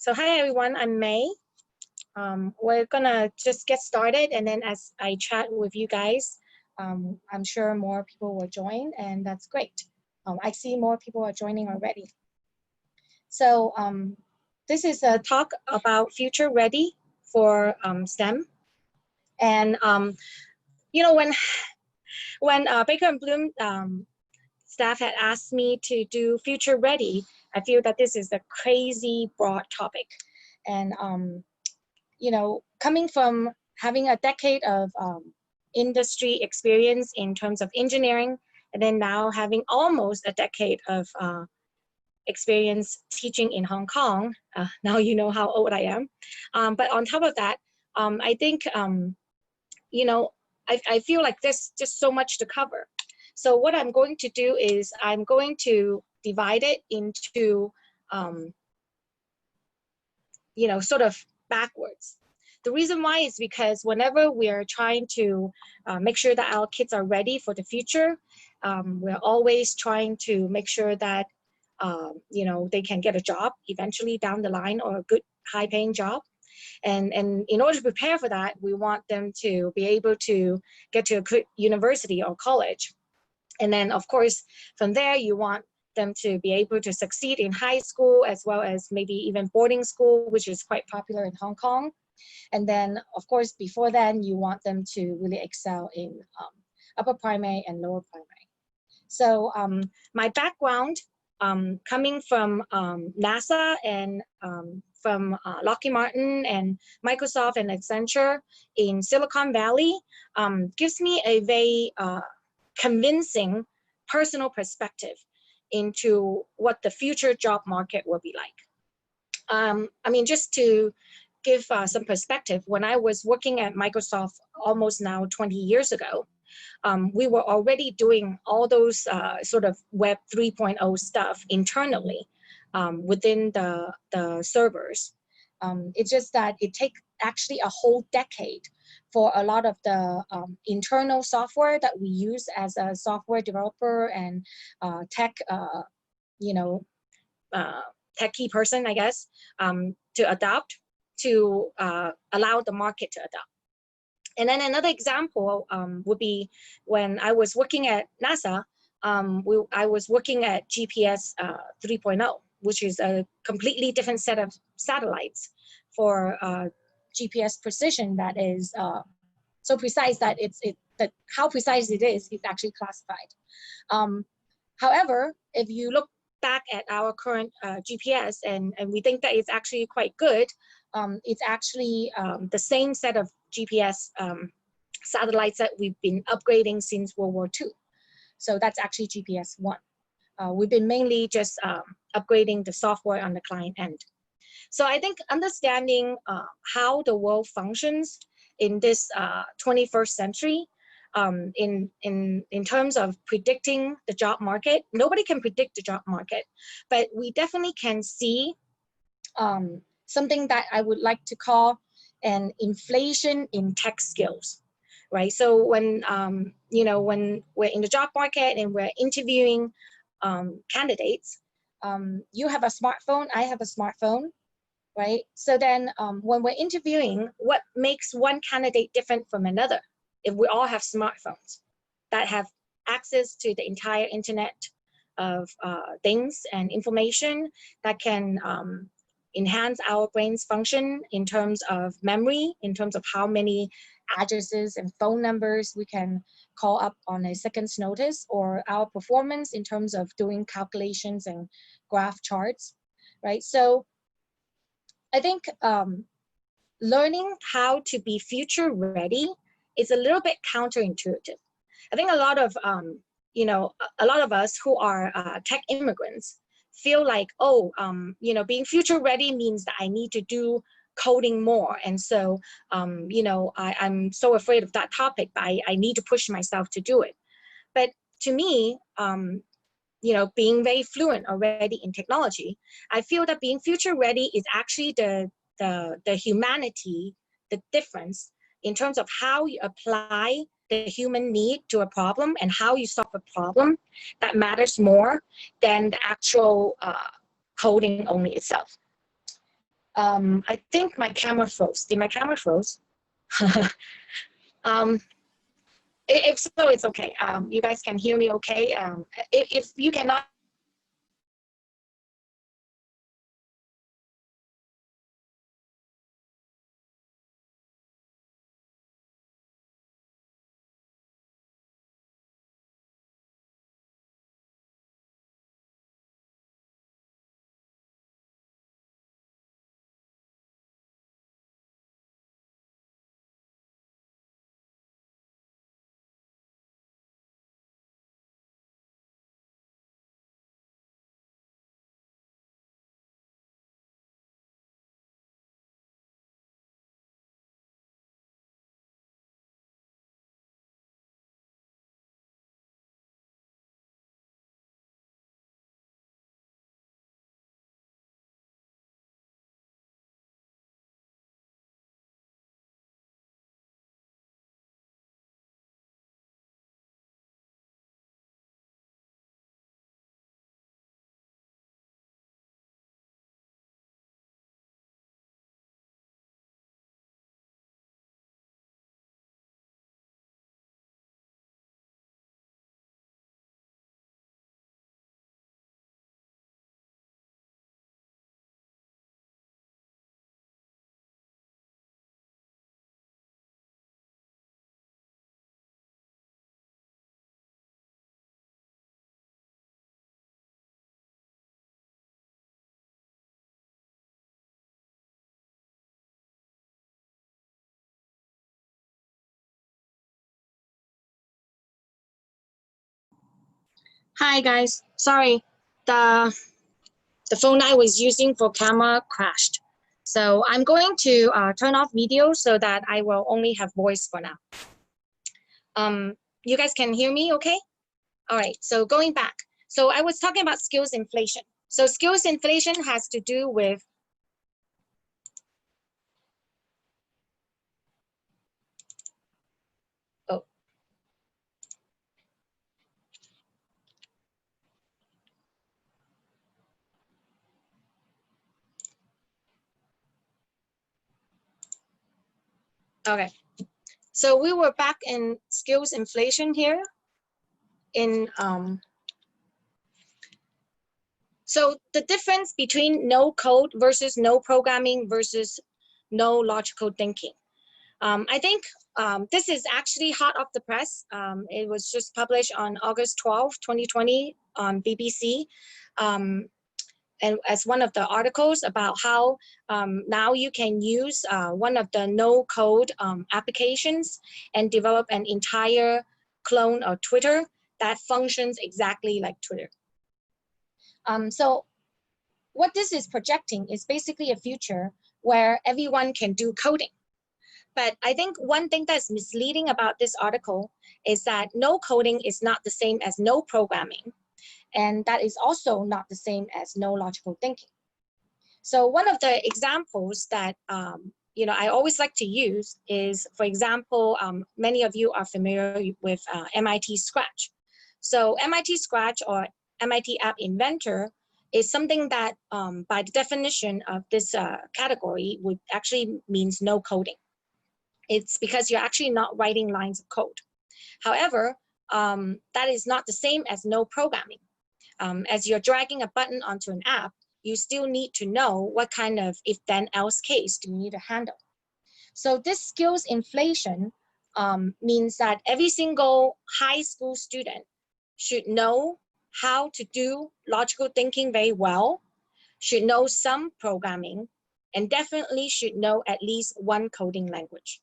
So hi everyone, I'm May. We're gonna just get started, and then as I chat with you guys, I'm sure more people will join, and that's great. I see more people are joining already. So this is a talk about future ready for STEM. And you know, when Baker and Bloom staff had asked me to do future ready, I feel that this is a crazy broad topic. And you know, coming from having a decade of industry experience in terms of engineering, and then now having almost a decade of experience teaching in Hong Kong, now you know how old I am. But on top of that, I think, you know, I feel like there's just so much to cover. So what I'm going to do is I'm going to divide it into, you know, sort of backwards. The reason why is because whenever we are trying to make sure that our kids are ready for the future, we're always trying to make sure that you know, they can get a job eventually down the line, or a good high-paying job. And in order to prepare for that, we want them to be able to get to a good university or college. And then, of course, from there, you want them to be able to succeed in high school, as well as maybe even boarding school, which is quite popular in Hong Kong. And then, of course, before then, you want them to really excel in upper primary and lower primary. So my background, coming from NASA and from Lockheed Martin and Microsoft and Accenture in Silicon Valley, gives me a very convincing personal perspective into what the future job market will be like. I mean, just to give some perspective, when I was working at Microsoft almost now 20 years ago, we were already doing all those sort of Web 3.0 stuff internally within the servers. It's just that it takes actually a whole decade for a lot of the internal software that we use as a software developer and tech, you know, techie person, I guess, to adopt, to allow the market to adopt. And then another example would be when I was working at NASA, I was working at GPS 3.0, which is a completely different set of satellites for GPS precision that is so precise that that how precise it is actually classified. However, if you look back at our current GPS and we think that it's actually quite good, it's actually the same set of GPS satellites that we've been upgrading since World War II. So that's actually GPS 1. We've been mainly just upgrading the software on the client end. So I think understanding how the world functions in this 21st century, in terms of predicting the job market, nobody can predict the job market, but we definitely can see something that I would like to call an inflation in tech skills, right? So when, you know, when we're in the job market and we're interviewing candidates, you have a smartphone, I have a smartphone, right? So then when we're interviewing, what makes one candidate different from another? If we all have smartphones that have access to the entire internet of things and information that can enhance our brain's function in terms of memory, in terms of how many addresses and phone numbers we can call up on a second's notice, or our performance in terms of doing calculations and graph charts, right? So I think learning how to be future ready is a little bit counterintuitive. I think a lot of, you know, a lot of us who are tech immigrants feel like, oh, you know, being future ready means that I need to do coding more. And so, you know, I'm so afraid of that topic, but I need to push myself to do it. But to me, you know, being very fluent already in technology, I feel that being future ready is actually the humanity, the difference in terms of how you apply the human need to a problem and how you solve a problem that matters more than the actual coding only itself. I think my camera froze. Did my camera froze? um, if so, it's okay. You guys can hear me okay. If you cannot hear me, just let me know. Hi guys, sorry, the the phone I was using for camera crashed. So I'm going to turn off video so that I will only have voice for now. You guys can hear me okay? All right, so going back. So I was talking about skills inflation. So skills inflation has to do with oh, okay. So we were back in skills inflation here in so the difference between no code versus no programming versus no logical thinking. I think this is actually hot off the press. It was just published on August 12, 2020 on BBC. And as one of the articles about how now you can use one of the no code applications and develop an entire clone of Twitter that functions exactly like Twitter. So what this is projecting is basically a future where everyone can do coding. But I think one thing that's misleading about this article is that no coding is not the same as no programming. And that is also not the same as no logical thinking. So one of the examples that I always like to use is, for example, many of you are familiar with MIT Scratch. So MIT Scratch or MIT App Inventor is something that by the definition of this category would actually means no coding. It's because you're actually not writing lines of code. However, that is not the same as no programming. As you're dragging a button onto an app, you still need to know what kind of if then else case do you need to handle. So this skills inflation means that every single high school student should know how to do logical thinking very well, should know some programming, and definitely should know at least one coding language.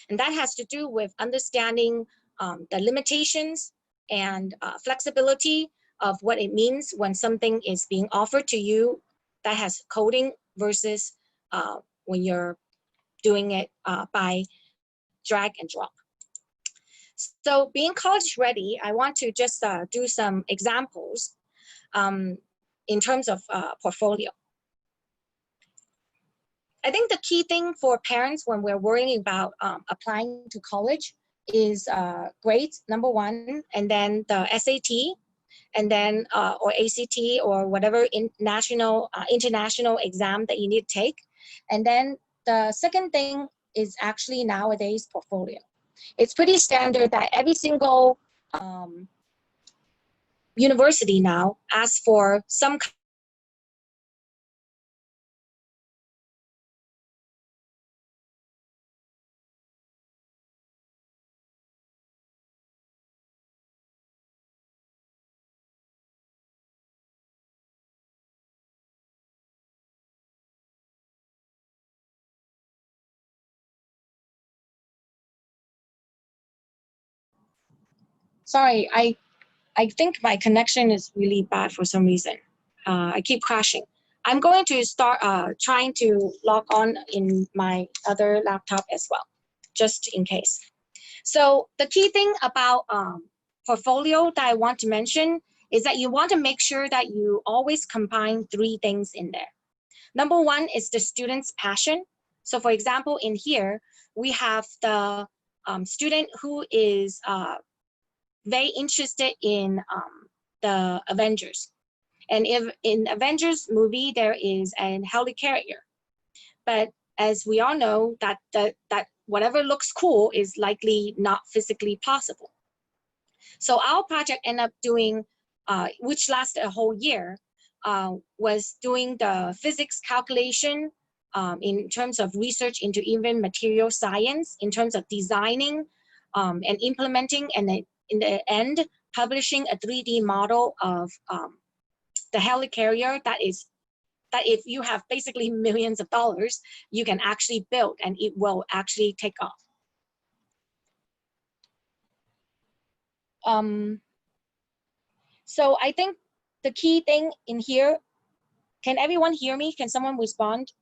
And that has to do with understanding the limitations and flexibility of what it means when something is being offered to you that has coding versus when you're doing it by drag and drop. So being college ready, I want to just do some examples in terms of portfolio. I think the key thing for parents when we're worrying about applying to college is grades, number one, and then the SAT, and then or ACT or whatever international exam that you need to take. And then the second thing is actually nowadays portfolio. It's pretty standard that every single university now asks for some. Sorry, I think my connection is really bad for some reason. I keep crashing. I'm going to start trying to log on in my other laptop as well, just in case. So the key thing about portfolio that I want to mention is that you want to make sure that you always combine three things in there. Number one is the student's passion. So for example, in here, we have the student who is very interested in the Avengers. And if in Avengers movie, there is an Helicarrier. But as we all know, that whatever looks cool is likely not physically possible. So our project ended up doing, which lasted a whole year, was doing the physics calculation in terms of research into even material science, in terms of designing and implementing, and then in the end, publishing a 3D model of the helicarrier that if you have basically millions of dollars, you can actually build and it will actually take off. So I think the key thing in here, can everyone hear me? Can someone respond?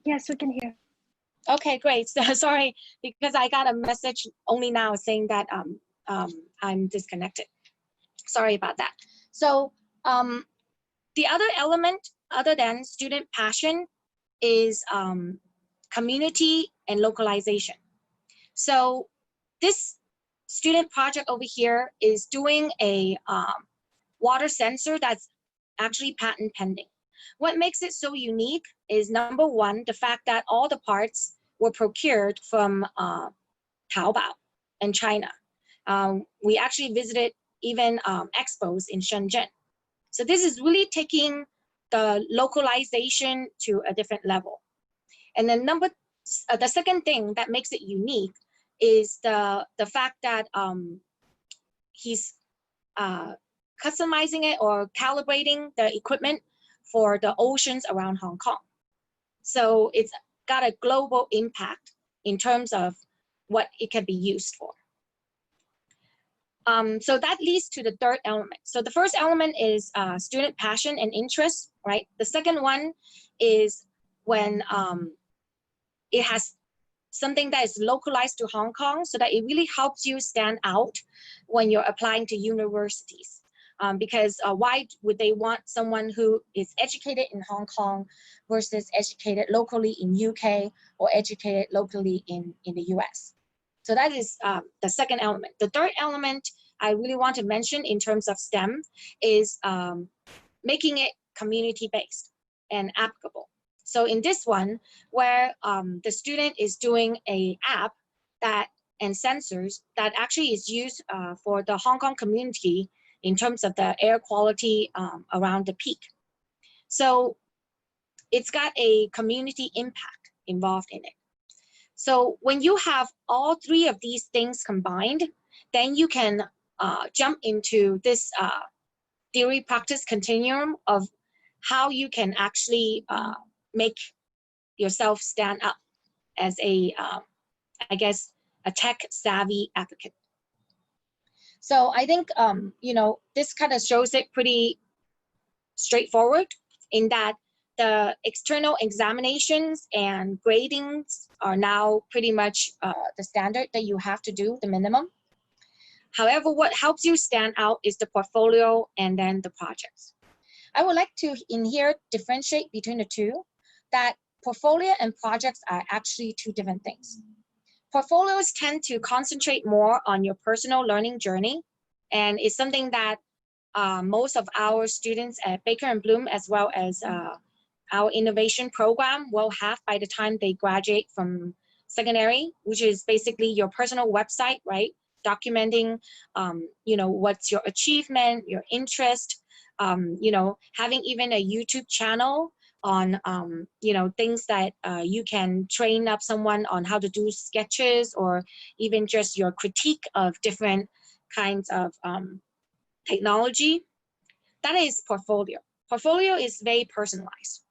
Yes, we can hear. Okay, great. So, sorry, because I got a message only now saying that I'm disconnected. Sorry about that. So the other element other than student passion is community and localization. So this student project over here is doing a water sensor that's actually patent pending. What makes it so unique is number one, the fact that all the parts were procured from Taobao in China. We actually visited even expos in Shenzhen. So this is really taking the localization to a different level. And then the second thing that makes it unique is the fact that he's customizing it or calibrating the equipment for the oceans around Hong Kong. So it's got a global impact in terms of what it can be used for. So that leads to the third element. So the first element is student passion and interest, right? The second one is when it has something that is localized to Hong Kong so that it really helps you stand out when you're applying to universities. Because why would they want someone who is educated in Hong Kong versus educated locally in UK or educated locally in the US? So that is the second element. The third element I really want to mention in terms of STEM is making it community-based and applicable. So in this one, where the student is doing an app that and sensors that actually is used for the Hong Kong community in terms of the air quality around the peak. So it's got a community impact involved in it. So when you have all three of these things combined, then you can jump into this theory practice continuum of how you can actually make yourself stand up as a, I guess, a tech savvy applicant. So I think, you know, this kind of shows it pretty straightforward in that the external examinations and gradings are now pretty much the standard that you have to do, the minimum. However, what helps you stand out is the portfolio and then the projects. I would like to in here differentiate between the two, that portfolio and projects are actually two different things. Portfolios tend to concentrate more on your personal learning journey, and it's something that most of our students at Baker and Bloom, as well as our innovation program, will have by the time they graduate from secondary, which is basically your personal website, right? Documenting, what's your achievement, your interest, having even a YouTube channel on, things that you can train up someone on how to do sketches, or even just your critique of different kinds of technology. That is portfolio. Portfolio is very personalized.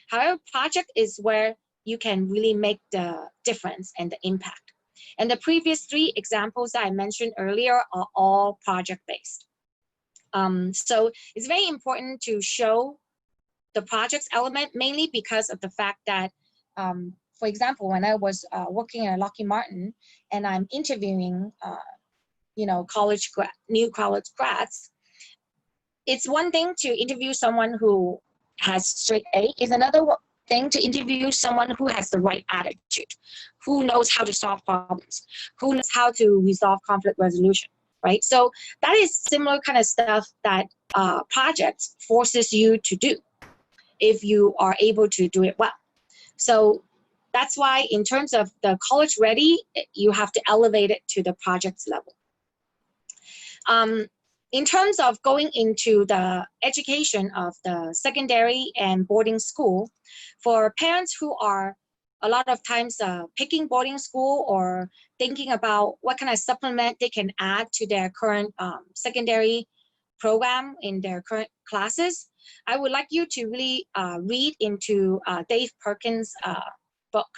However, project is where you can really make the difference and the impact. And the previous 3 examples that I mentioned earlier are all project-based. So it's very important to show the projects element, mainly because of the fact that, for example, when I was working at Lockheed Martin and I'm interviewing, new college grads, it's one thing to interview someone who has straight A, is another thing to interview someone who has the right attitude, who knows how to solve problems, who knows how to resolve conflict resolution, right? So that is similar kind of stuff that projects forces you to do if you are able to do it well. So that's why in terms of the college ready, you have to elevate it to the projects level. In terms of going into the education of the secondary and boarding school, for parents who are a lot of times picking boarding school or thinking about what kind of supplement they can add to their current secondary program in their current classes, I would like you to really read into Dave Perkins' book.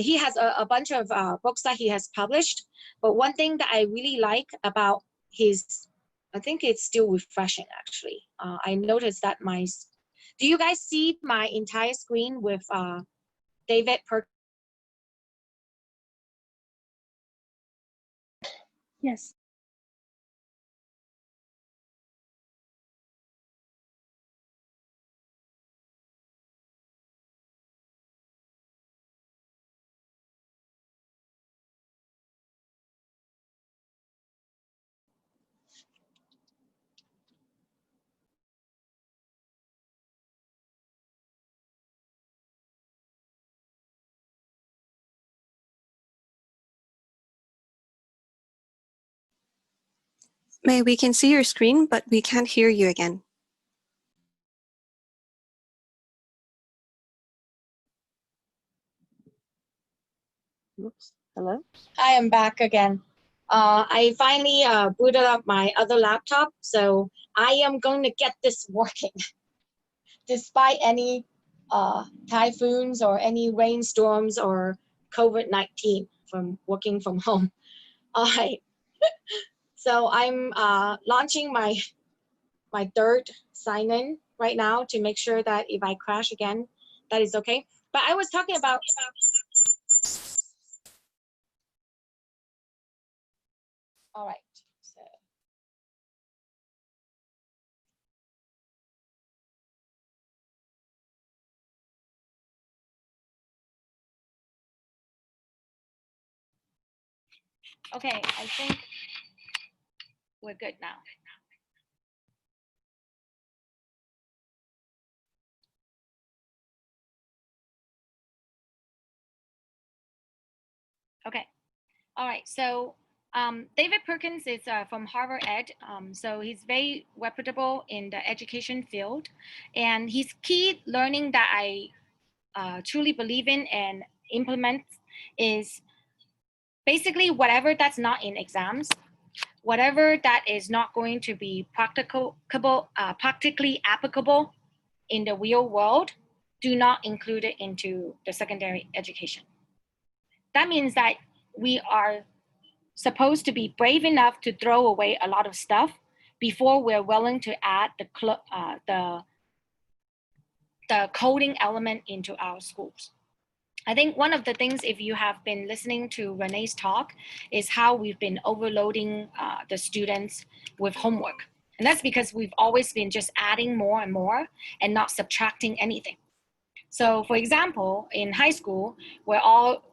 He has a bunch of books that he has published, but one thing that I really like about his, I think it's still refreshing actually. I noticed that do you guys see my entire screen with David Perkins? Yes. May, we can see your screen, but we can't hear you again. Oops. Hello? I am back again. I finally booted up my other laptop, so I am going to get this working despite any typhoons or any rainstorms or COVID-19 from working from home. All right. So I'm launching my 3rd sign-in right now to make sure that if I crash again, that is okay. But I was talking about all right. So okay, I think we're good now. Okay. All right. So David Perkins is from Harvard Ed. So he's very reputable in the education field. And his key learning that I truly believe in and implement is basically whatever that's not in exams, whatever that is not going to be practically applicable in the real world, do not include it into the secondary education. That means that we are supposed to be brave enough to throw away a lot of stuff before we're willing to add the coding element into our schools. I think one of the things, if you have been listening to Renee's talk, is how we've been overloading the students with homework. And that's because we've always been just adding more and more and not subtracting anything. So for example, in high school, we're all,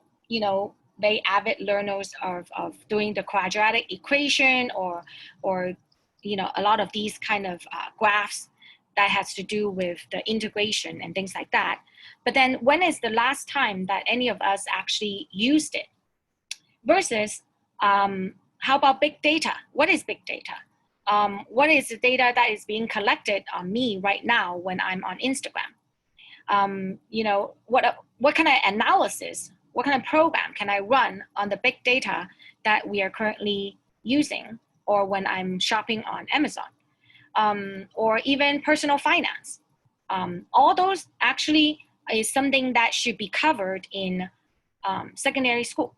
very avid learners of doing the quadratic equation or a lot of these kind of graphs that has to do with the integration and things like that. But then when is the last time that any of us actually used it? Versus, how about big data? What is big data? What is the data that is being collected on me right now when I'm on Instagram? What kind of analysis, what kind of program can I run on the big data that we are currently using, or when I'm shopping on Amazon, or even personal finance? All those actually is something that should be covered in secondary school,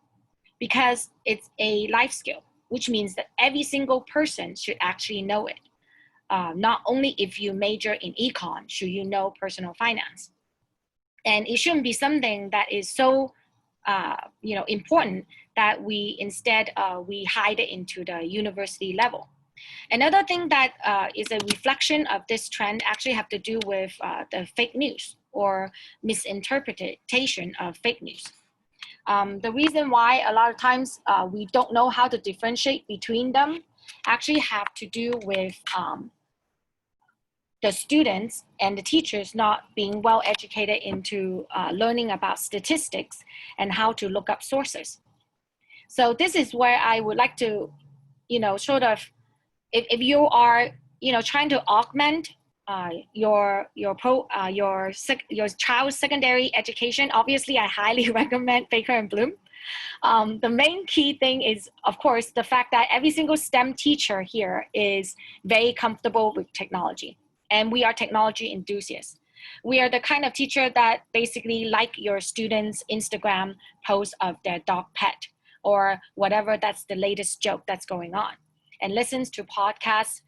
because it's a life skill, which means that every single person should actually know it. Not only if you major in econ should you know personal finance. And it shouldn't be something that is so important that we instead we hide it into the university level. Another thing that is a reflection of this trend actually have to do with the fake news or misinterpretation of fake news. The reason why a lot of times we don't know how to differentiate between them actually have to do with the students and the teachers not being well educated into learning about statistics and how to look up sources. So this is where I would like to, sort of, if you are, trying to augment your child's secondary education, obviously I highly recommend Baker and Bloom. The main key thing is, of course, the fact that every single STEM teacher here is very comfortable with technology. And we are technology enthusiasts. We are the kind of teacher that basically like your students' Instagram post of their dog pet or whatever that's the latest joke that's going on, and listens to podcasts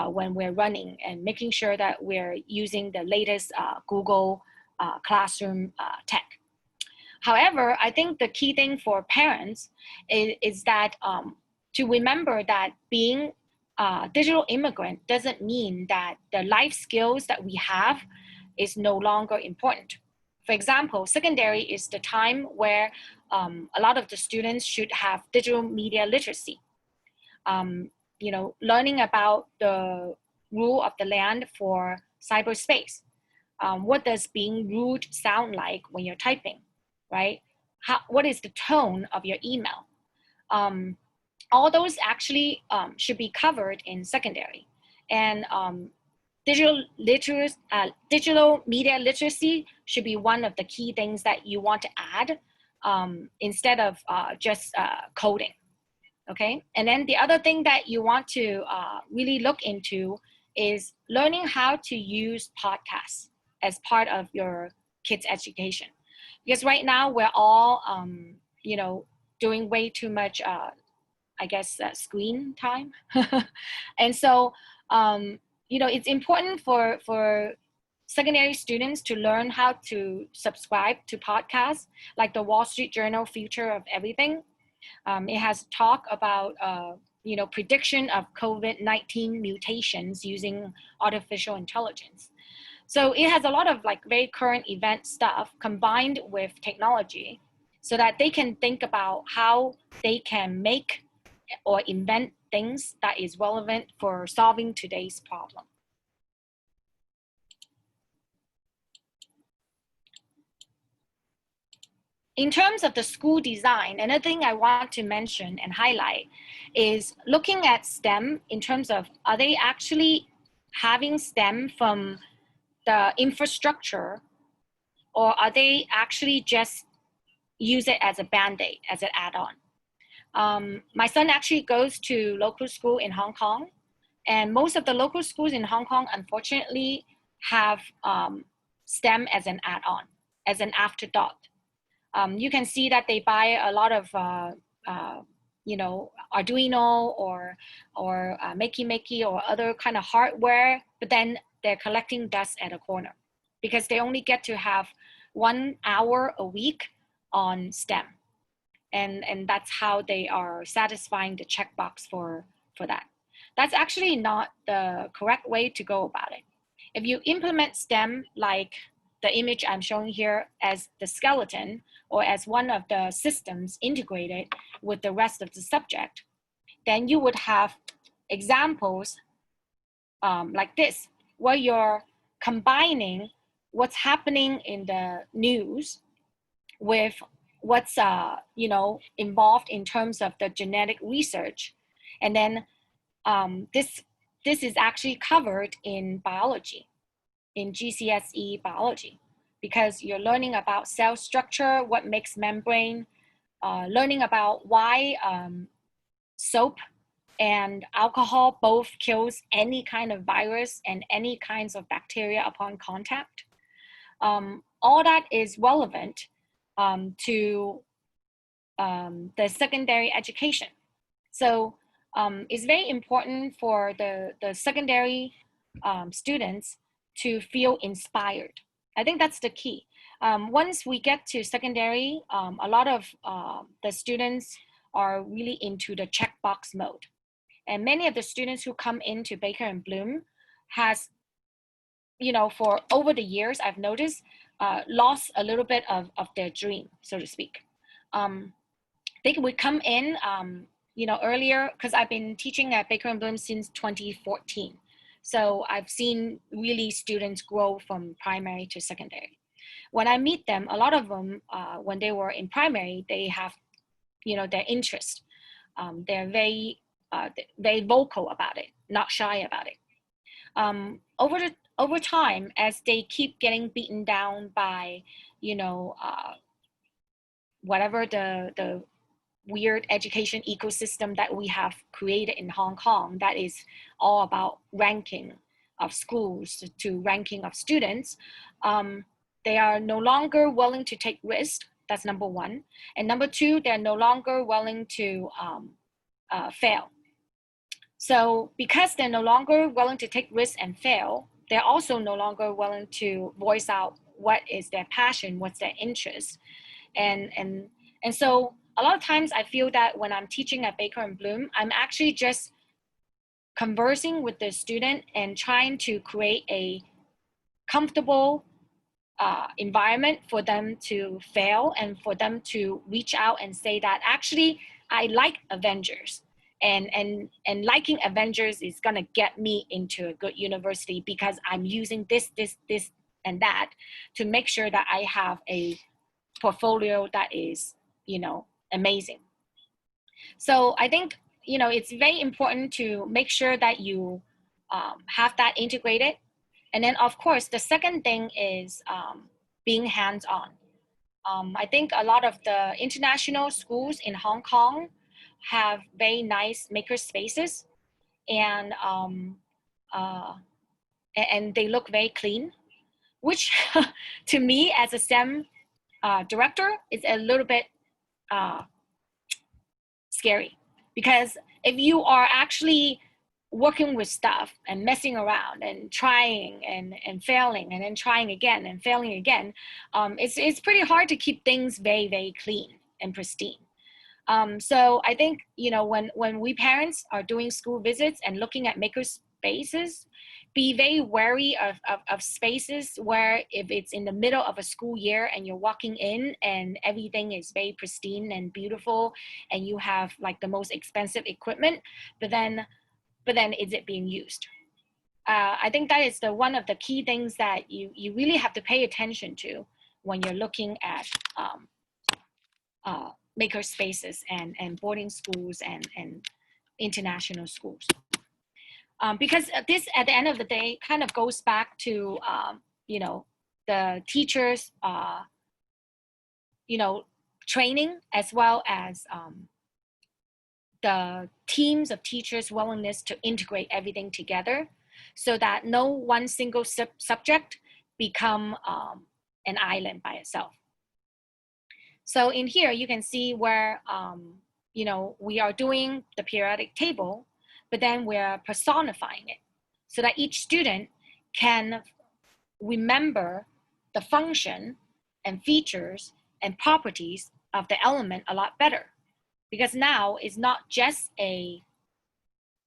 when we're running and making sure that we're using the latest Google Classroom tech. However, I think the key thing for parents is that to remember that being digital immigrant doesn't mean that the life skills that we have is no longer important. For example, secondary is the time where a lot of the students should have digital media literacy. Learning about the rule of the land for cyberspace. What does being rude sound like when you're typing, right? What is the tone of your email? All those actually should be covered in secondary. And digital media literacy should be one of the key things that you want to add instead of just coding, okay? And then the other thing that you want to really look into is learning how to use podcasts as part of your kids' education. Because right now we're all, doing way too much screen time. And so, it's important for secondary students to learn how to subscribe to podcasts like the Wall Street Journal Future of Everything. It has talk about, prediction of COVID-19 mutations using artificial intelligence. So it has a lot of very current event stuff combined with technology so that they can think about how they can make or invent things that is relevant for solving today's problem. In terms of the school design, another thing I want to mention and highlight is looking at STEM in terms of, are they actually having STEM from the infrastructure, or are they actually just use it as a Band-Aid, as an add-on? My son actually goes to local school in Hong Kong, and most of the local schools in Hong Kong, unfortunately, have STEM as an add-on, as an afterthought. You can see that they buy a lot of, Arduino or Makey or other kind of hardware, but then they're collecting dust at a corner because they only get to have 1 hour a week on STEM. And that's how they are satisfying the checkbox for that. That's actually not the correct way to go about it. If you implement STEM like the image I'm showing here as the skeleton or as one of the systems integrated with the rest of the subject, then you would have examples like this, where you're combining what's happening in the news with what's involved in terms of the genetic research, and then this is actually covered in biology, in GCSE biology, because you're learning about cell structure, what makes membrane, learning about why soap and alcohol both kills any kind of virus and any kinds of bacteria upon contact. All that is relevant to the secondary education. So it's very important for the secondary students to feel inspired. I think that's the key. Once we get to secondary, a lot of the students are really into the checkbox mode. And many of the students who come into Baker and Bloom has, for over the years, I've noticed, lost a little bit of their dream, so to speak. They would come in, earlier, because I've been teaching at Baker and Bloom since 2014. So I've seen really students grow from primary to secondary. When I meet them, a lot of them, when they were in primary, they have, their interest. They're very vocal about it, not shy about it. Over time, as they keep getting beaten down by, whatever the weird education ecosystem that we have created in Hong Kong, that is all about ranking of schools to ranking of students, they are no longer willing to take risks. That's number one. And number two, they're no longer willing to fail. So because they're no longer willing to take risks and fail, they're also no longer willing to voice out what is their passion, what's their interest. And so a lot of times I feel that when I'm teaching at Baker and Bloom, I'm actually just conversing with the student and trying to create a comfortable environment for them to fail and for them to reach out and say that actually I like Avengers. And liking Avengers is gonna get me into a good university because I'm using this, and that to make sure that I have a portfolio that is, amazing. So I think, it's very important to make sure that you have that integrated. And then of course, the second thing is being hands-on. I think a lot of the international schools in Hong Kong have very nice maker spaces, and they look very clean, which to me as a STEM director is a little bit scary, because if you are actually working with stuff and messing around and trying and failing and then trying again and failing again, it's pretty hard to keep things very, very clean and pristine. So I think, when we parents are doing school visits and looking at maker spaces, be very wary of spaces where if it's in the middle of a school year and you're walking in and everything is very pristine and beautiful and you have like the most expensive equipment, but then is it being used? I think that is one of the key things that you really have to pay attention to when you're looking at maker spaces and boarding schools and international schools. Because this, at the end of the day, kind of goes back to, the teachers, training, as well as the teams of teachers' willingness to integrate everything together so that no one single subject become an island by itself. So in here, you can see where, we are doing the periodic table, but then we're personifying it so that each student can remember the function and features and properties of the element a lot better. Because now it's not just a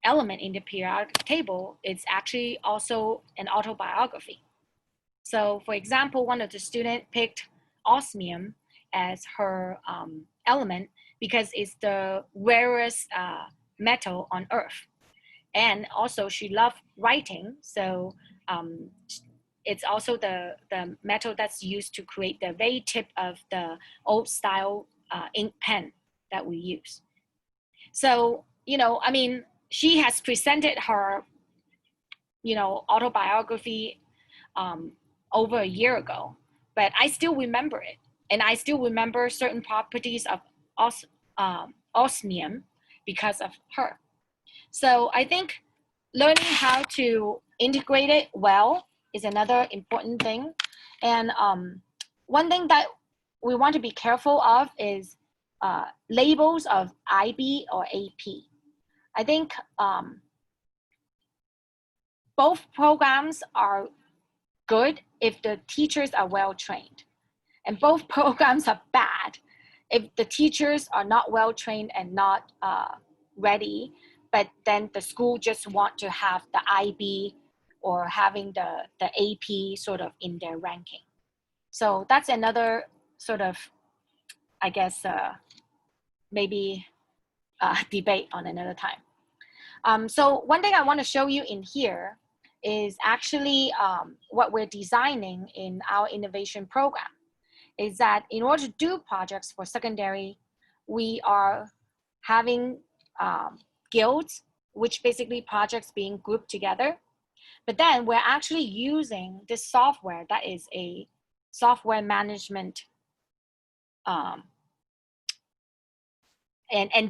element in the periodic table, it's actually also an autobiography. So for example, one of the students picked osmium as her element because it's the rarest metal on Earth. And also she loved writing. So it's also the metal that's used to create the very tip of the old style ink pen that we use. So, I mean, she has presented her, autobiography over a year ago, but I still remember it. And I still remember certain properties of osmium because of her. So I think learning how to integrate it well is another important thing. And one thing that we want to be careful of is labels of IB or AP. I think both programs are good if the teachers are well trained, and both programs are bad if the teachers are not well trained and not ready, but then the school just want to have the IB or having the AP sort of in their ranking. So that's another sort of, I guess, maybe debate on another time. So one thing I want to show you in here is actually what we're designing in our innovation program, is that in order to do projects for secondary, we are having guilds, which basically projects being grouped together. But then we're actually using this software that is a software management and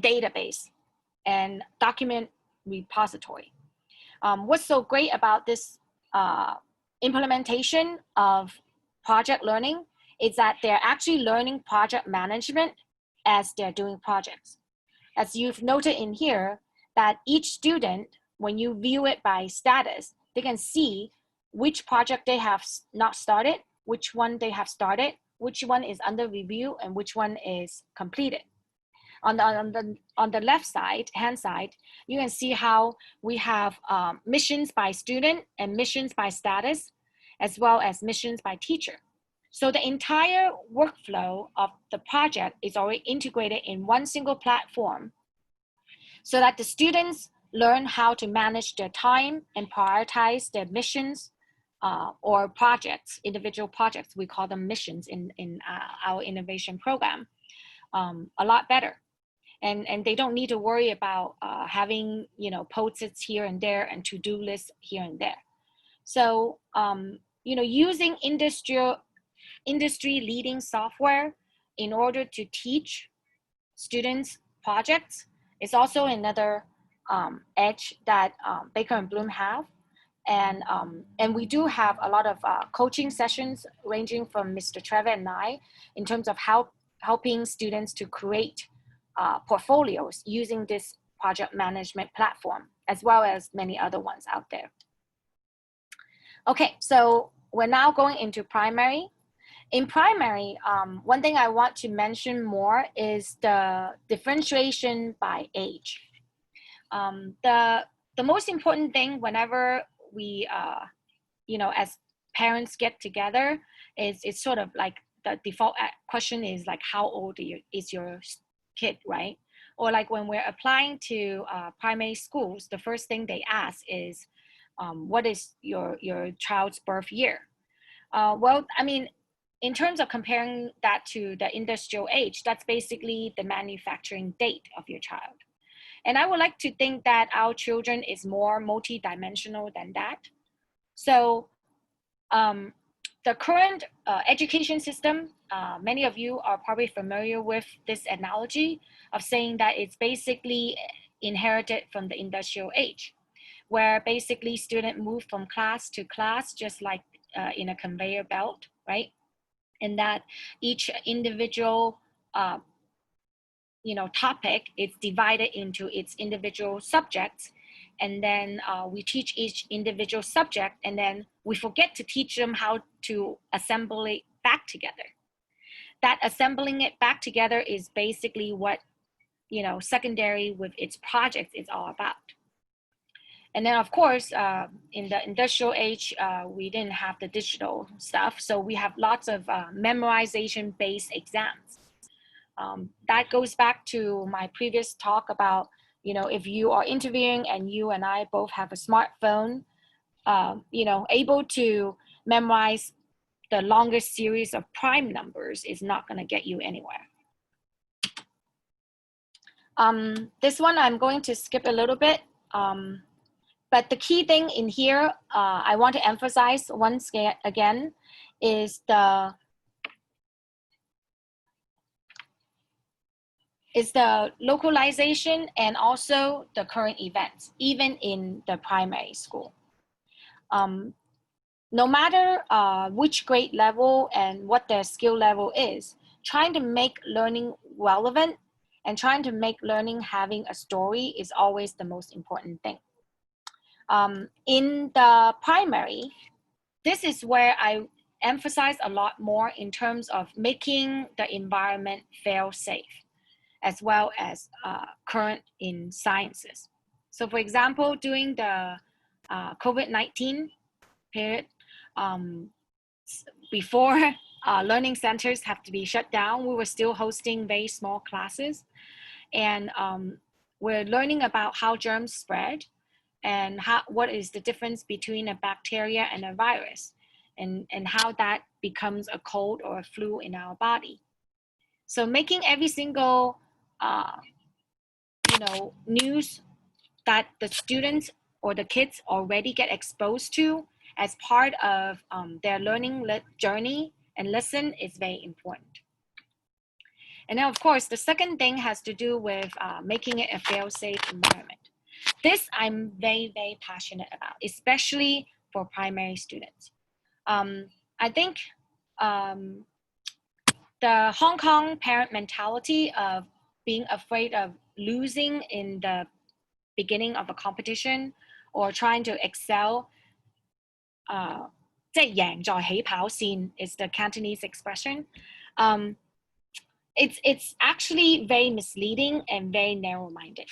database and document repository. What's so great about this implementation of project learning is that they're actually learning project management as they're doing projects. As you've noted in here, that each student, when you view it by status, they can see which project they have not started, which one they have started, which one is under review, and which one is completed. On the left side, hand side, you can see how we have missions by student and missions by status, as well as missions by teacher. So the entire workflow of the project is already integrated in one single platform so that the students learn how to manage their time and prioritize their missions or projects, individual projects. We call them missions in our innovation program a lot better. And they don't need to worry about having, post-its here and there and to-do lists here and there. So, using industry leading software in order to teach students projects is also another edge that Baker and Bloom have. And we do have a lot of coaching sessions ranging from Mr. Trevor and I in terms of helping students to create portfolios using this project management platform, as well as many other ones out there. Okay, so we're now going into primary. In primary, one thing I want to mention more is the differentiation by age. The most important thing whenever we, as parents get together is it's sort of like the default question is like, how old is your kid, right? Or like when we're applying to primary schools, the first thing they ask is, what is your child's birth year? Well, I mean, in terms of comparing that to the industrial age, that's basically the manufacturing date of your child. And I would like to think that our children is more multi-dimensional than that. So the current education system, many of you are probably familiar with this analogy of saying that it's basically inherited from the industrial age, where basically students move from class to class, just like in a conveyor belt, right? And that each individual topic is divided into its individual subjects. And then we teach each individual subject, and then we forget to teach them how to assemble it back together. That assembling it back together is basically what, secondary with its projects is all about. And then of course, in the industrial age, we didn't have the digital stuff. So we have lots of memorization-based exams. That goes back to my previous talk about You know, if you are interviewing and you and I both have a smartphone, you know, able to memorize the longest series of prime numbers is not going to get you anywhere. This one I'm going to skip a little bit. But the key thing in here, I want to emphasize once again, is the localization and also the current events, even in the primary school. No matter which grade level and what their skill level is, trying to make learning relevant and trying to make learning having a story is always the most important thing. In the primary, this is where I emphasize a lot more in terms of making the environment fail-safe, as well as current in sciences. So for example, during the COVID-19 period, before learning centers have to be shut down, we were still hosting very small classes. And we're learning about how germs spread and what is the difference between a bacteria and a virus, and how that becomes a cold or a flu in our body. So making every single you know, news that the students or the kids already get exposed to as part of their learning journey and lesson is very important. And now, of course, the second thing has to do with making it a fail-safe environment. This I'm very, very passionate about, especially for primary students. I think the Hong Kong parent mentality of being afraid of losing in the beginning of a competition or trying to excel, 即係贏在起跑線 is the Cantonese expression. It's actually very misleading and very narrow-minded,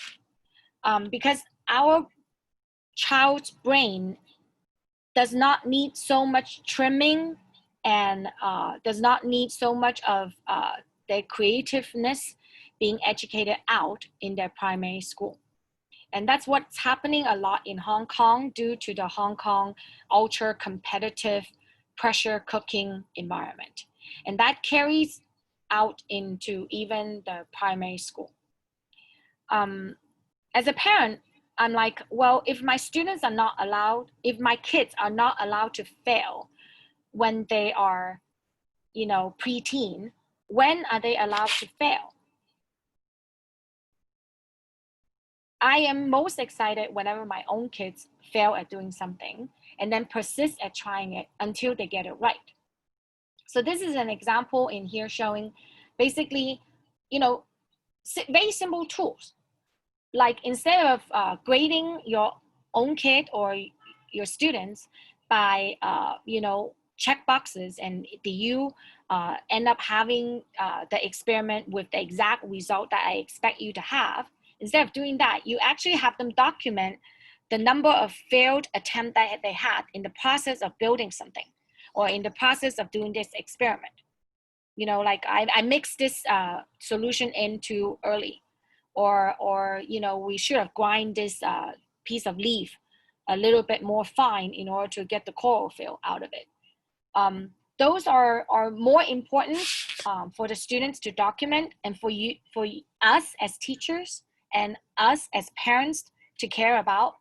because our child's brain does not need so much trimming and does not need so much of their creativeness being educated out in their primary school. And that's what's happening a lot in Hong Kong due to the Hong Kong ultra competitive pressure cooking environment. And that carries out into even the primary school. As a parent, I'm like, well, if my students are not allowed, if my kids are not allowed to fail when they are, you know, preteen, when are they allowed to fail? I am most excited whenever my own kids fail at doing something and then persist at trying it until they get it right. So this is an example in here showing basically, you know, very simple tools. Like instead of grading your own kid or your students by, you know, check boxes and do you end up having the experiment with the exact result that I expect you to have, instead of doing that, you actually have them document the number of failed attempts that they had in the process of building something or in the process of doing this experiment. You know, like I mixed this solution in too early, or you know, we should have grind this piece of leaf a little bit more fine in order to get the chlorophyll out of it. Those are more important for the students to document and for us as teachers and us as parents to care about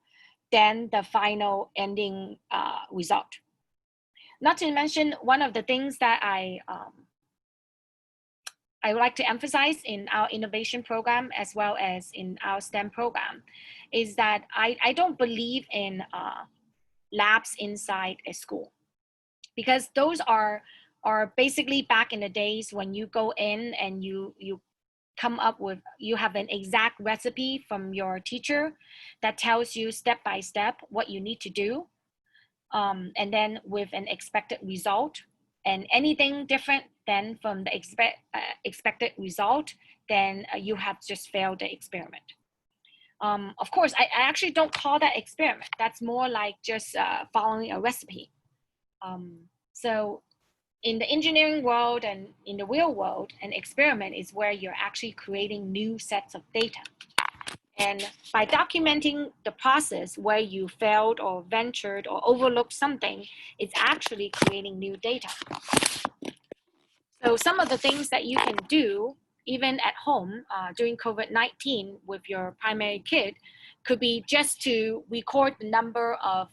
than the final ending result. Not to mention, one of the things that I would like to emphasize in our innovation program as well as in our STEM program is that I don't believe in labs inside a school, because those are basically back in the days when you go in and you come up with, you have an exact recipe from your teacher that tells you step by step what you need to do, and then with an expected result, and anything different than from the expected result, then you have just failed the experiment. Of course, I actually don't call that experiment. That's more like just following a recipe. So in the engineering world and in the real world, an experiment is where you're actually creating new sets of data. And by documenting the process where you failed or ventured or overlooked something, it's actually creating new data. So some of the things that you can do, even at home during COVID-19 with your primary kid, could be just to record the number of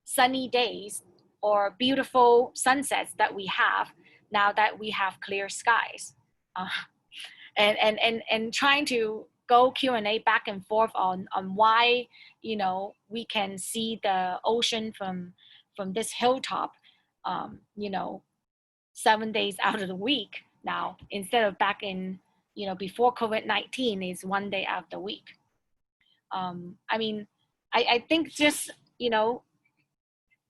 sunny days or beautiful sunsets that we have now that we have clear skies. And trying to go Q&A back and forth on why, you know, we can see the ocean from this hilltop, you know, 7 days out of the week now, instead of back in, you know, before COVID-19 is 1 day out of the week. I mean, I think just, you know,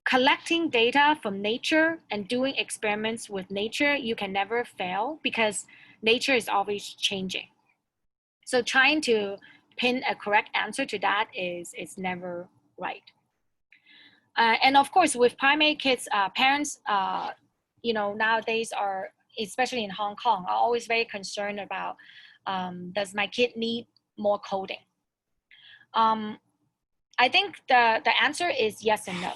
collecting data from nature and doing experiments with nature, you can never fail because nature is always changing. So trying to pin a correct answer to that is never right. And of course, with primary kids, parents, you know, nowadays are, especially in Hong Kong, are always very concerned about, does my kid need more coding? I think the answer is yes and no.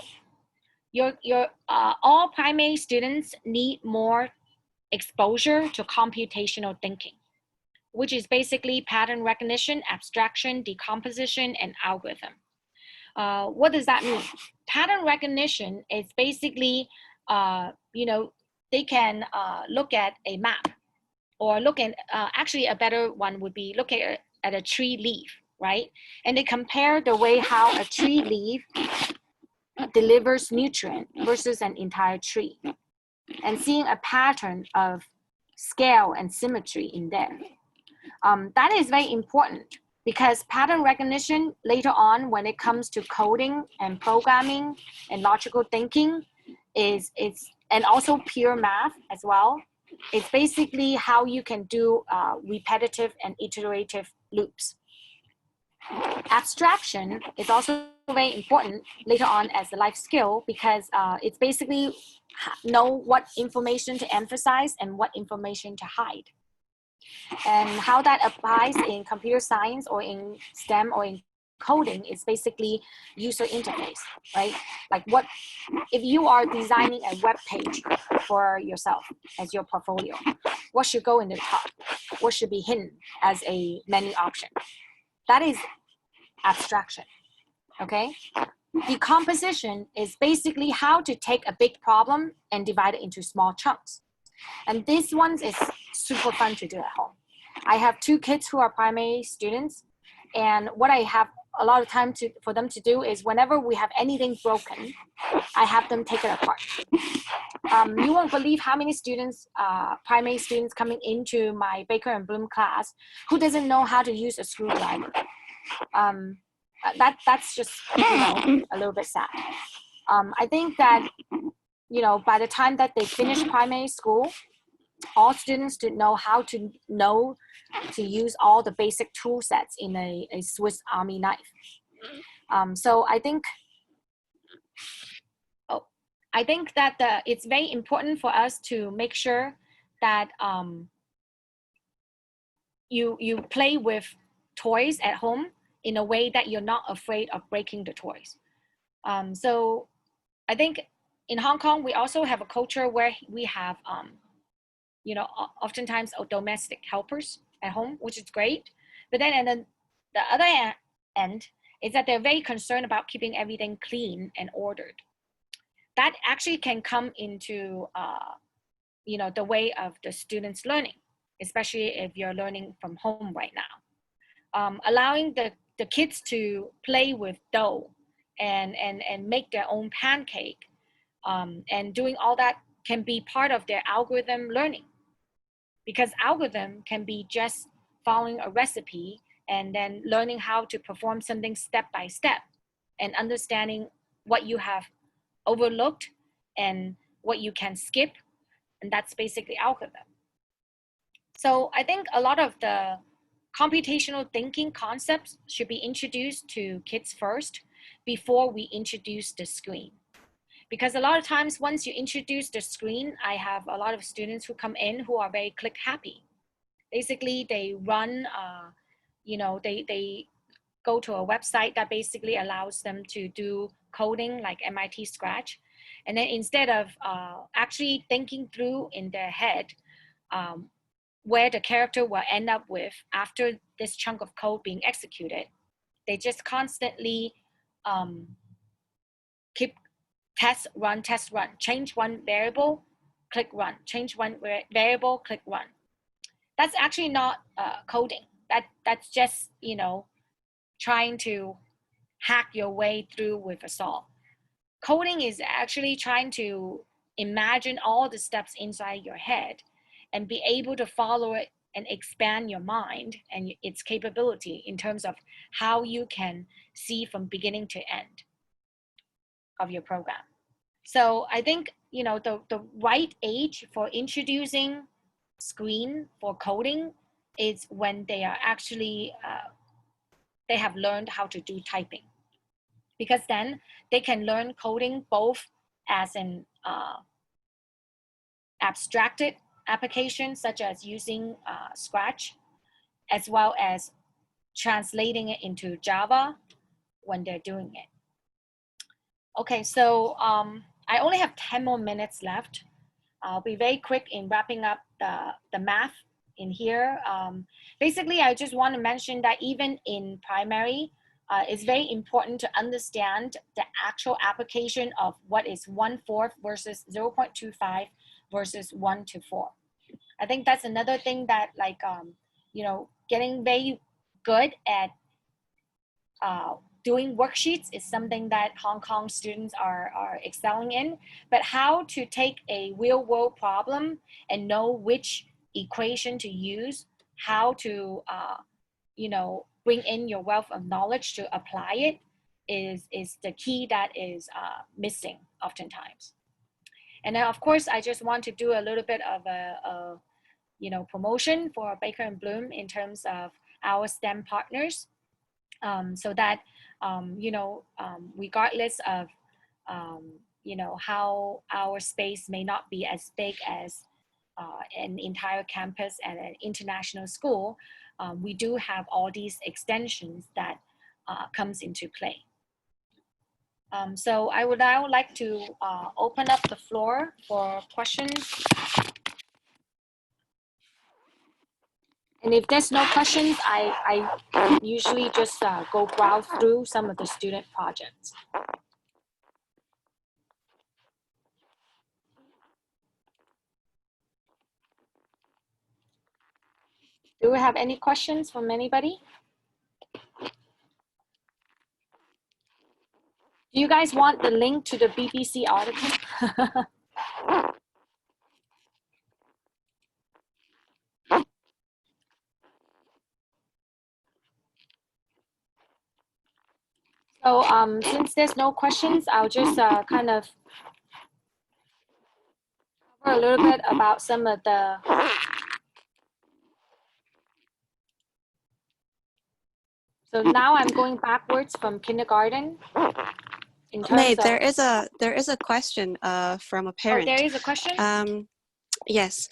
All primary students need more exposure to computational thinking, which is basically pattern recognition, abstraction, decomposition, and algorithm. What does that mean? Pattern recognition is basically, you know, they can look at a map, or look at, actually a better one would be look at a tree leaf, right? And they compare the way how a tree leaf delivers nutrient versus an entire tree, and seeing a pattern of scale and symmetry in there. That is very important because pattern recognition later on, when it comes to coding and programming and logical thinking, and also pure math as well, it's basically how you can do repetitive and iterative loops. Abstraction is also very important later on as a life skill because it's basically know what information to emphasize and what information to hide. And how that applies in computer science or in STEM or in coding is basically user interface, right? Like what, if you are designing a web page for yourself as your portfolio, what should go in the top? What should be hidden as a menu option? That is abstraction, okay? Decomposition is basically how to take a big problem and divide it into small chunks. And this one is super fun to do at home. I have 2 kids who are primary students, and what I have a lot of time for them to do is whenever we have anything broken, I have them take it apart. You won't believe how many students, primary students coming into my Baker and Bloom class who doesn't know how to use a screwdriver. That's just, you know, a little bit sad. I think that, you know, by the time that they finish primary school, all students should know how to use all the basic tool sets in a Swiss Army knife. So I think that it's very important for us to make sure that you play with toys at home in a way that you're not afraid of breaking the toys. So I think in Hong Kong, we also have a culture where we have, you know, oftentimes domestic helpers at home, which is great. But then, and then the other end is that they're very concerned about keeping everything clean and ordered. That actually can come into, you know, the way of the students learning, especially if you're learning from home right now. Allowing the kids to play with dough and make their own pancake, and doing all that can be part of their algorithm learning, because algorithm can be just following a recipe and then learning how to perform something step by step and understanding what you have overlooked and what you can skip, and that's basically algorithm. So I think a lot of the computational thinking concepts should be introduced to kids first before we introduce the screen. Because a lot of times once you introduce the screen, I have a lot of students who come in who are very click happy. Basically, they run they go to a website that basically allows them to do coding like MIT Scratch. And then instead of actually thinking through in their head where the character will end up with after this chunk of code being executed, they just constantly keep test, run, change one variable, click run, change one variable, click run. That's actually not coding. That's just, trying to hack your way through with a solve. Coding is actually trying to imagine all the steps inside your head and be able to follow it and expand your mind and its capability in terms of how you can see from beginning to end of your program. So I think, the right age for introducing screen for coding is when they are actually, they have learned how to do typing. Because then they can learn coding both as an abstracted application, such as using Scratch, as well as translating it into Java when they're doing it. Okay, so I only have 10 more minutes left. I'll be very quick in wrapping up the math in here. Basically, I just want to mention that even in primary, it's very important to understand the actual application of what is 1/4 versus 0.25 versus 1 to 4. I think that's another thing that, like, getting very good at doing worksheets is something that Hong Kong students are excelling in, but how to take a real world problem and know which equation to use, how to, bring in your wealth of knowledge to apply it is the key that is missing oftentimes. And then of course, I just want to do a little bit of a promotion for Baker and Bloom in terms of our STEM partners, so that, regardless of, how our space may not be as big as an entire campus at an international school, we do have all these extensions that comes into play. So I would now like to open up the floor for questions. And if there's no questions, I usually just go browse through some of the student projects. Do we have any questions from anybody? Do you guys want the link to the BBC article? So since there's no questions, I'll just kind of cover a little bit about some of the So now I'm going backwards from kindergarten. In terms May, of, there is a question from a parent. Oh, there is a question? Yes.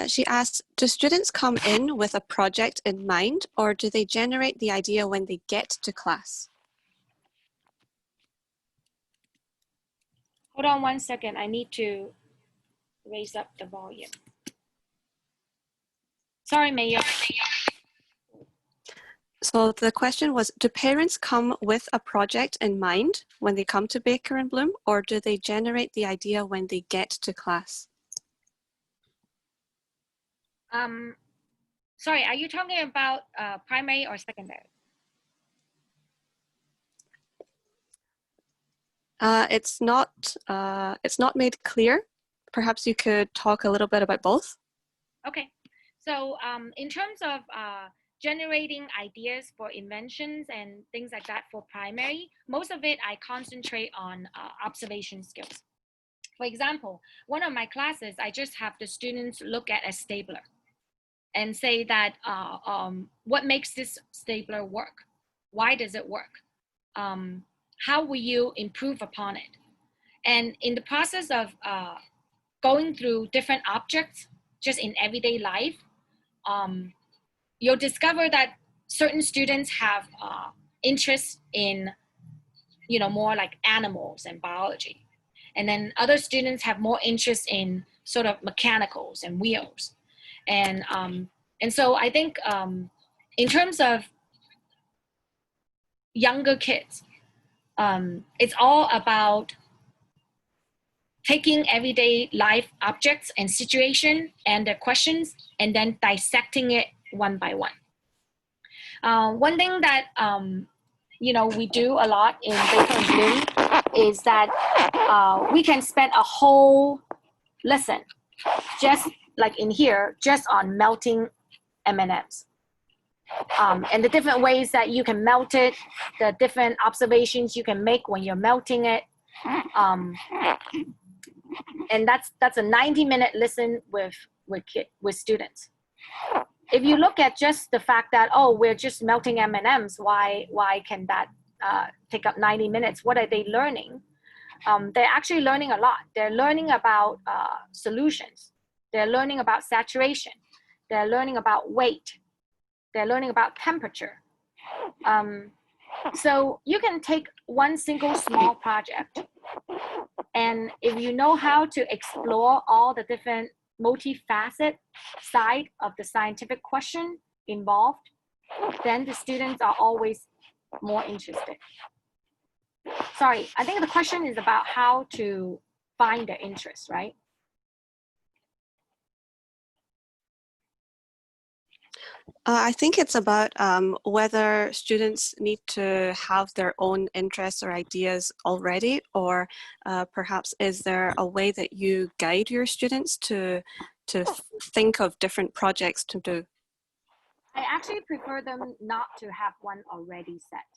She asks, do students come in with a project in mind, or do they generate the idea when they get to class? Hold on one second. I need to raise up the volume. Sorry, Mayor. So the question was, do parents come with a project in mind when they come to Baker and Bloom, or do they generate the idea when they get to class? Sorry, are you talking about primary or secondary? It's not made clear. Perhaps you could talk a little bit about both. Okay, so in terms of generating ideas for inventions and things like that for primary, most of it I concentrate on observation skills. For example, one of my classes, I just have the students look at a stapler and say that what makes this stapler work? Why does it work? How will you improve upon it? And in the process of going through different objects just in everyday life, you'll discover that certain students have interest in, more like animals and biology. And then other students have more interest in sort of mechanicals and wheels. And so I think in terms of younger kids, it's all about taking everyday life objects and situation and their questions and then dissecting it one by one. One thing that we do a lot in Baker and Bloom is that we can spend a whole lesson just like in here, just on melting M&Ms. And the different ways that you can melt it, the different observations you can make when you're melting it. And that's a 90-minute lesson with students. If you look at just the fact that, oh, we're just melting M&Ms, why can that take up 90 minutes? What are they learning? They're actually learning a lot. They're learning about solutions. They're learning about saturation. They're learning about weight. They're learning about temperature. So you can take one single small project, and if you know how to explore all the different multifaceted side of the scientific question involved, then the students are always more interested. Sorry, I think the question is about how to find their interest, right? I think it's about whether students need to have their own interests or ideas already, or perhaps is there a way that you guide your students to think of different projects to do? I actually prefer them not to have one already set.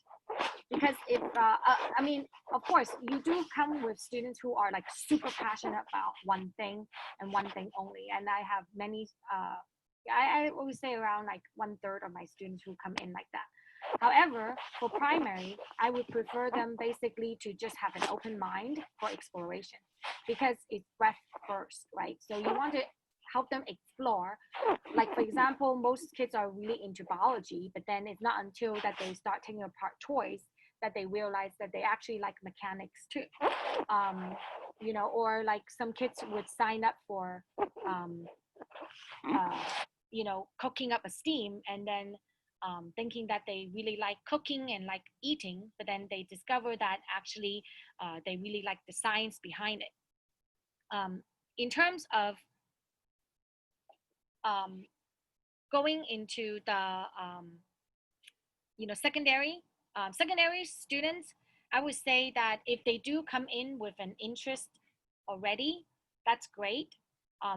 Because if, I mean, of course, you do come with students who are like super passionate about one thing and one thing only. And I have many, I always say around like 1/3 of my students who come in like that. However, for primary, I would prefer them basically to just have an open mind for exploration, because it's breadth first, right? So you want to help them explore. Like, for example, most kids are really into biology, but then it's not until that they start taking apart toys that they realize that they actually like mechanics too. Or like some kids would sign up for cooking up a steam, and then thinking that they really like cooking and like eating, but then they discover that actually they really like the science behind it. In terms of going into the secondary students, I would say that if they do come in with an interest already, that's great.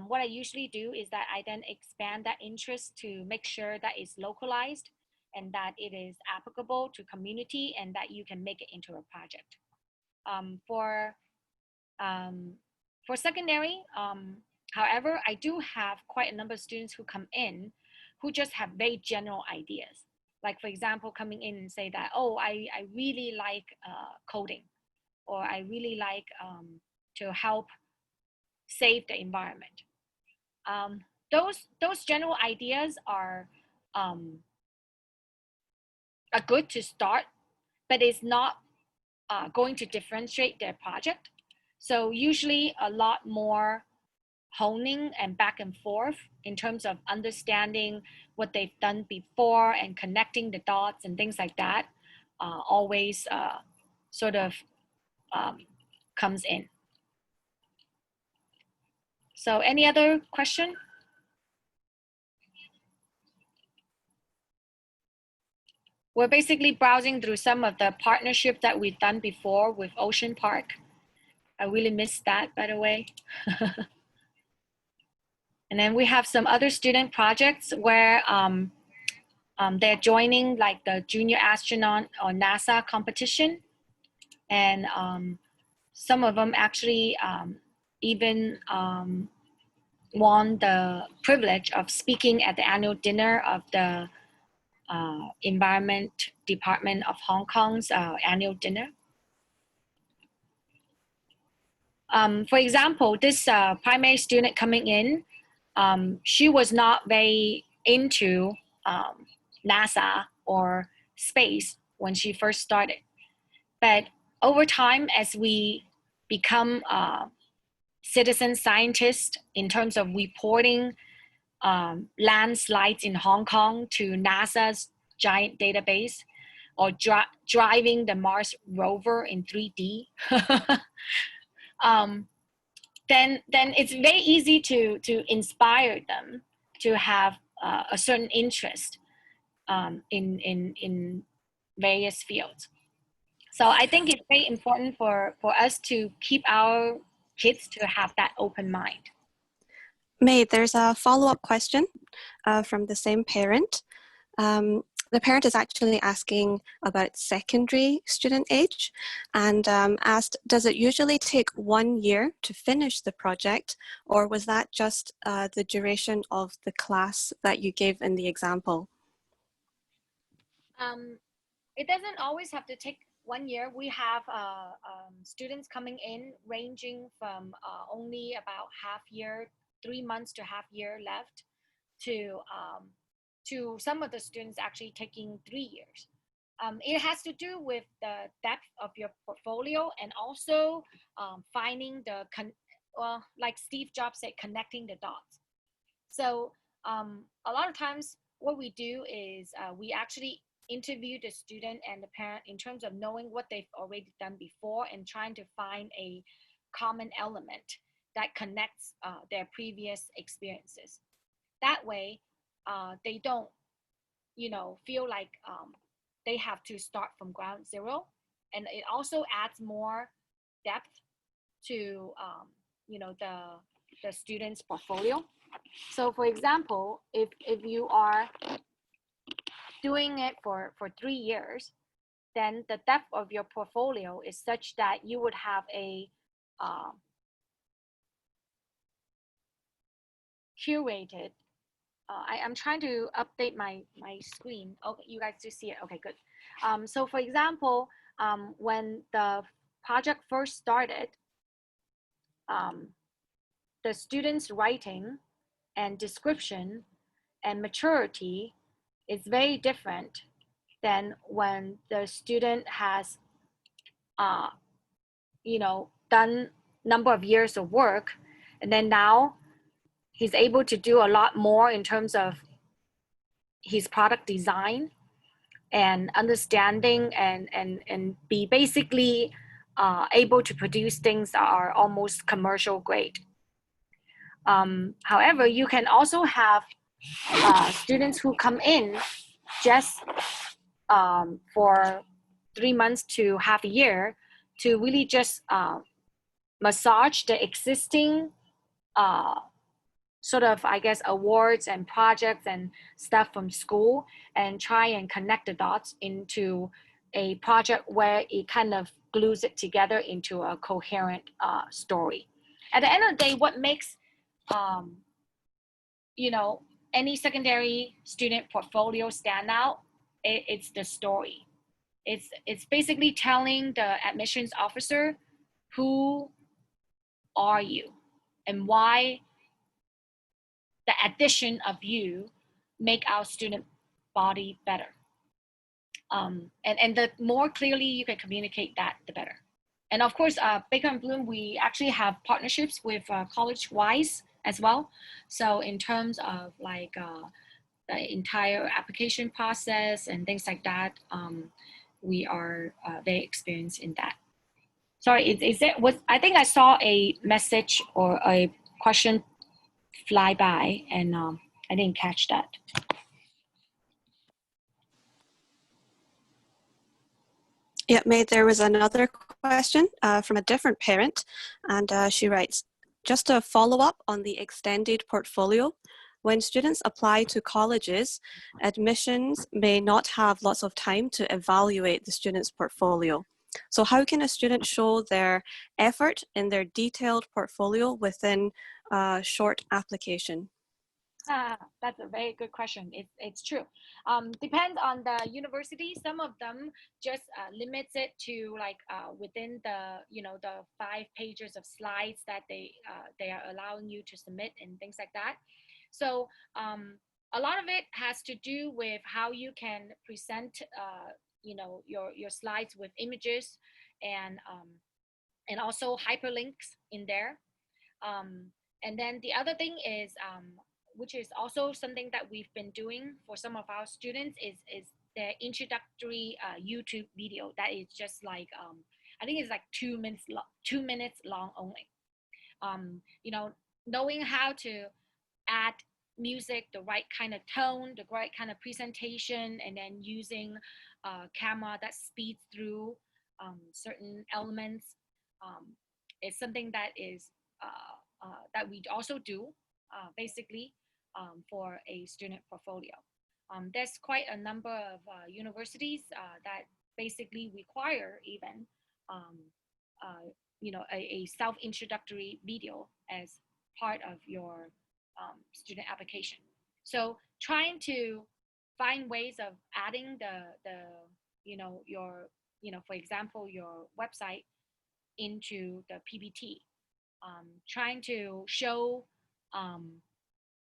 What I usually do is that I then expand that interest to make sure that it's localized and that it is applicable to community and that you can make it into a project. For secondary, however, I do have quite a number of students who come in who just have very general ideas. Like, for example, coming in and say that, oh, I really like coding, or I really like to help save the environment. Those general ideas are good to start, but it's not going to differentiate their project. So usually a lot more honing and back and forth in terms of understanding what they've done before and connecting the dots and things like that always sort of comes in. So any other question? We're basically browsing through some of the partnership that we've done before with Ocean Park. I really missed that, by the way. And then we have some other student projects where they're joining like the Junior Astronaut or NASA competition. And some of them actually even won the privilege of speaking at the annual dinner of the Environment Department of Hong Kong's annual dinner. For example, this primary student coming in, she was not very into NASA or space when she first started. But over time, as we become citizen scientists in terms of reporting landslides in Hong Kong to NASA's giant database, or driving the Mars rover in 3D, then it's very easy to inspire them to have a certain interest in various fields. So I think it's very important for us to keep our kids to have that open mind. May, there's a follow-up question from the same parent. The parent is actually asking about secondary student age and asked, does it usually take 1 year to finish the project, or was that just the duration of the class that you gave in the example? It doesn't always have to take 1 year. We have students coming in ranging from only about half year, 3 months to half year left, to some of the students actually taking 3 years. It has to do with the depth of your portfolio, and also finding well, like Steve Jobs said, connecting the dots. So a lot of times what we do is we actually interview the student and the parent in terms of knowing what they've already done before and trying to find a common element that connects their previous experiences. That way, they don't, feel like they have to start from ground zero, and it also adds more depth to, the student's portfolio. So, for example, if you are doing it for 3 years, then the depth of your portfolio is such that you would have a curated. I'm trying to update my screen. Okay, you guys do see it. Okay, good. So for example, when the project first started, the students' writing and description and maturity is very different than when the student has, done number of years of work, and then now he's able to do a lot more in terms of his product design and understanding, and be basically able to produce things that are almost commercial grade. However, you can also have students who come in just for 3 months to half a year to really just massage the existing sort of, I guess, awards and projects and stuff from school, and try and connect the dots into a project where it kind of glues it together into a coherent story. At the end of the day, what makes any secondary student portfolio stand out, it's the story. It's basically telling the admissions officer, who are you and why the addition of you make our student body better. And the more clearly you can communicate that, the better. And of course, Baker and Bloom, we actually have partnerships with college-wise as well. So in terms of like the entire application process and things like that, we are very experienced in that. Sorry, I think I saw a message or a question fly by, and I didn't catch that. Yeah, May, there was another question from a different parent, and she writes, just a follow-up on the extended portfolio. When students apply to colleges, admissions may not have lots of time to evaluate the student's portfolio. So how can a student show their effort in their detailed portfolio within a short application? That's a very good question. It's true. Depends on the university. Some of them just limits it to like within the the 5 pages of slides that they are allowing you to submit and things like that. So a lot of it has to do with how you can present, you know, your slides with images and also hyperlinks in there. And then the other thing is, which is also something that we've been doing for some of our students, is the introductory YouTube video that is just like, I think it's like 2 minutes, 2 minutes long only. You know, knowing how to add music, the right kind of tone, the right kind of presentation, and then using a camera that speeds through certain elements, is something that is that we also do basically for a student portfolio. There's quite a number of universities that basically require even you know, a self-introductory video as part of your student application. So trying to find ways of adding the you know, your, you know, for example, your website into the PPT, trying to show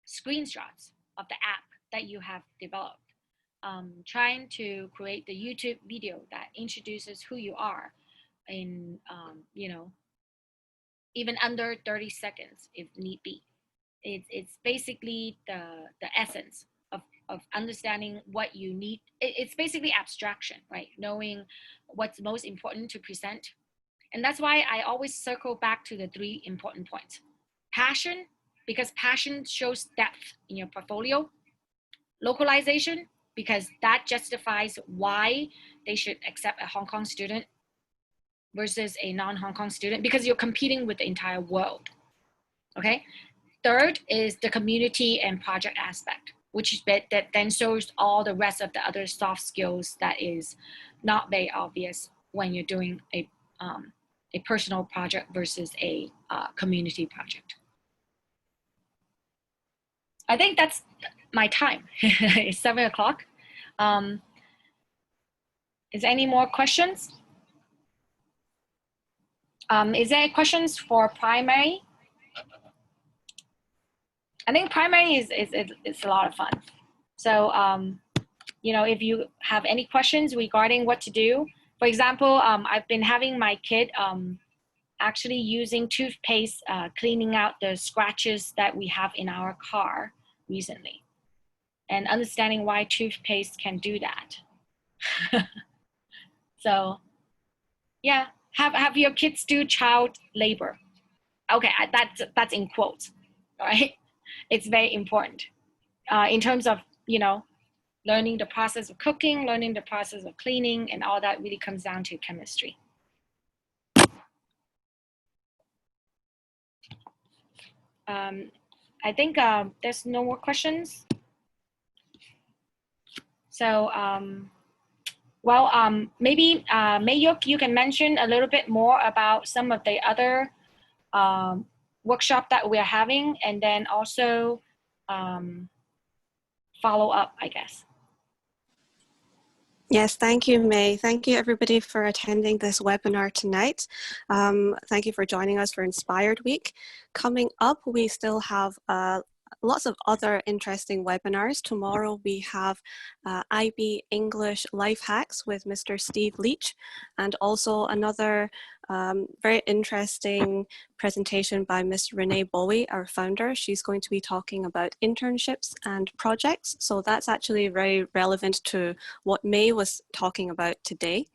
screenshots of the app that you have developed, trying to create the YouTube video that introduces who you are in, you know, even under 30 seconds if need be. It's basically the essence of understanding what you need. It's basically abstraction, right? Knowing what's most important to present. And that's why I always circle back to the 3 important points. Passion, because passion shows depth in your portfolio. Localization, because that justifies why they should accept a Hong Kong student versus a non-Hong Kong student, because you're competing with the entire world. Okay. Third is the community and project aspect, which is that then shows all the rest of the other soft skills that is not very obvious when you're doing a personal project versus a community project. I think that's my time. It's 7 o'clock. Is there any more questions? Is there questions for primary? I think primary is a lot of fun. So, you know, if you have any questions regarding what to do, for example, I've been having my kid actually using toothpaste, cleaning out the scratches that we have in our car recently, and understanding why toothpaste can do that. So, yeah, have your kids do child labor. Okay, that's in quotes, all right? It's very important in terms of, you know, learning the process of cooking, learning the process of cleaning, and all that really comes down to chemistry. I think there's no more questions. So, well, maybe Mayuk, you can mention a little bit more about some of the other workshop that we're having, and then also follow up, I guess. Yes, thank you, May. Thank you, everybody, for attending this webinar tonight. Thank you for joining us for inspirED Week. Coming up, we still have lots of other interesting webinars. Tomorrow we have IB English Life Hacks with Mr. Steve Leach, and also another very interesting presentation by Miss Renee Bowie, our founder. She's going to be talking about internships and projects. So that's actually very relevant to what May was talking about today.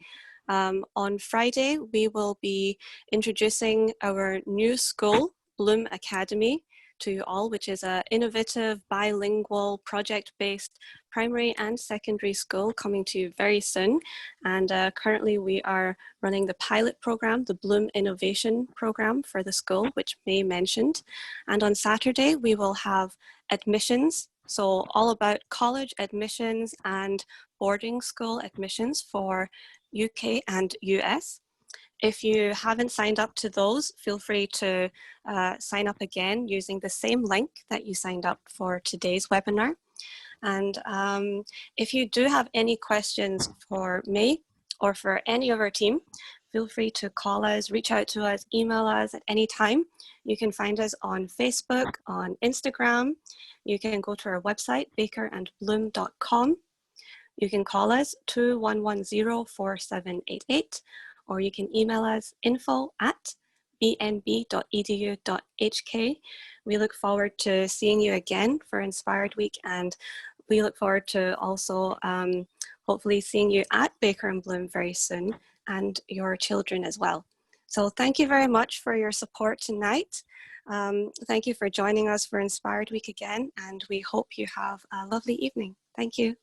On Friday, we will be introducing our new school, Bloom Academy, to you all, which is an innovative, bilingual, project-based primary and secondary school coming to you very soon. And currently we are running the pilot program, the Bloom Innovation Program for the school, which May mentioned. And on Saturday, we will have admissions. So all about college admissions and boarding school admissions for UK and US. If you haven't signed up to those, feel free to sign up again using the same link that you signed up for today's webinar. And if you do have any questions for me or for any of our team, feel free to call us, reach out to us, email us at any time. You can find us on Facebook, on Instagram. You can go to our website, bakerandbloom.com. You can call us 2110-4788, or you can email us info@bnb.edu.hk. We look forward to seeing you again for inspirED Week, and we look forward to also hopefully seeing you at Baker and Bloom very soon, and your children as well. So thank you very much for your support tonight. Thank you for joining us for inspirED Week again, and we hope you have a lovely evening. Thank you.